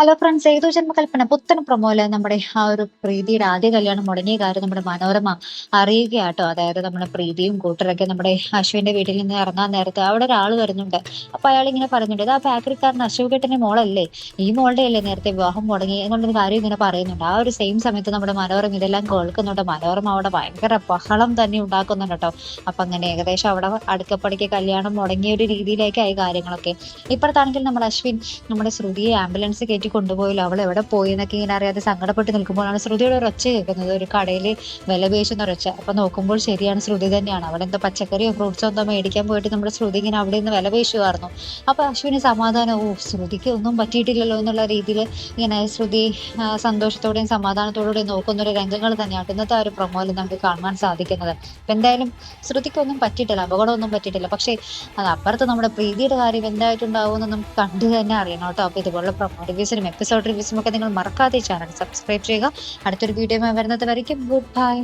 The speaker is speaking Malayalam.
ഹലോ ഫ്രണ്ട്സ്, ഏതോ ജന്മകൽപ്പന പുത്തൻ പ്രൊമോയില് നമ്മുടെ ആ ഒരു പ്രീതിയുടെ ആദ്യ കല്യാണം മുടങ്ങിയ കാര്യം നമ്മുടെ മനോരമ അറിയുകയാട്ടോ. അതായത് നമ്മുടെ പ്രീതിയും കൂട്ടരൊക്കെ നമ്മുടെ അശ്വിന്റെ വീട്ടിൽ നിന്ന് ഇറങ്ങാൻ നേരത്ത് അവിടെ ഒരാൾ വരുന്നുണ്ട്. അപ്പൊ അയാൾ ഇങ്ങനെ പറയുന്നുണ്ട്, ഇതാ ഫാക്ടറിക്കാരൻ അശോകേട്ടന്റെ മോളല്ലേ, ഈ മോളുടെ അല്ലേ നേരത്തെ വിവാഹം മുടങ്ങി എന്നുള്ളൊരു കാര്യം ഇങ്ങനെ പറയുന്നുണ്ട്. ആ ഒരു സെയിം സമയത്ത് നമ്മുടെ മനോരമ ഇതെല്ലാം കേൾക്കുന്നുണ്ട്. മനോരമ അവിടെ ഭയങ്കര ബഹളം തന്നെ ഉണ്ടാക്കുന്നുണ്ട് കേട്ടോ. അപ്പൊ അങ്ങനെ ഏകദേശം അവിടെ അടുക്കപ്പടിക്ക് കല്യാണം മുടങ്ങിയ ഒരു രീതിയിലേക്കായി കാര്യങ്ങളൊക്കെ. ഇപ്പഴത്താണെങ്കിൽ നമ്മുടെ അശ്വിൻ നമ്മുടെ ശ്രുതിയെ ആംബുലൻസ് കയറ്റി കൊണ്ടുപോയില്ല, അവൾ എവിടെ പോയി എന്നൊക്കെ ഇങ്ങനെ അറിയാതെ സങ്കടപ്പെട്ട് നിൽക്കുമ്പോഴാണ് ശ്രുതിയുടെ ഒരു ഒച്ച കേൾക്കുന്നത്, ഒരു കടയിൽ വില പേശുന്ന ഒരൊച്ച. അപ്പൊ നോക്കുമ്പോൾ ശരിയാണ്, ശ്രുതി തന്നെയാണ്. അവിടെ എന്താ പച്ചക്കറിയോ ഫ്രൂട്ട്സോ എന്തോ മേടിക്കാൻ പോയിട്ട് നമ്മുടെ ശ്രുതി ഇങ്ങനെ അവിടെ നിന്ന് വില പേശുമായിരുന്നു. അപ്പൊ അശ്വിന് സമാധാനം, ഓ ശ്രുതിക്ക് ഒന്നും പറ്റിയിട്ടില്ലല്ലോ എന്നുള്ള രീതിയിൽ ഇങ്ങനെ ശ്രുതി സന്തോഷത്തോടെയും സമാധാനത്തോടെയും നോക്കുന്ന ഒരു രംഗങ്ങൾ തന്നെയാണ് ഇന്നത്തെ ആ ഒരു പ്രൊമോയിൽ നമുക്ക് കാണാൻ സാധിക്കുന്നത്. അപ്പൊ എന്തായാലും ശ്രുതിക്കൊന്നും പറ്റിയിട്ടില്ല, അപകടമൊന്നും പറ്റിയിട്ടില്ല. പക്ഷേ അത് അപ്പുറത്ത് നമ്മുടെ പ്രീതിയുടെ കാര്യം എന്തായിട്ടുണ്ടാവും എന്ന് നമുക്ക് കണ്ടു തന്നെ അറിയണം കേട്ടോ. അപ്പൊ ഇതുപോലുള്ള പ്രൊമോ റിവ്യൂസിനും എപ്പിസോഡ് റിവ്യൂസിനും ഒക്കെ നിങ്ങൾ മറക്കാതെ ചാനൽ സബ്സ്ക്രൈബ് ചെയ്യുക. അടുത്തൊരു വീഡിയോ വരുന്നത് വരയ്ക്കും ഗുഡ് ബൈ.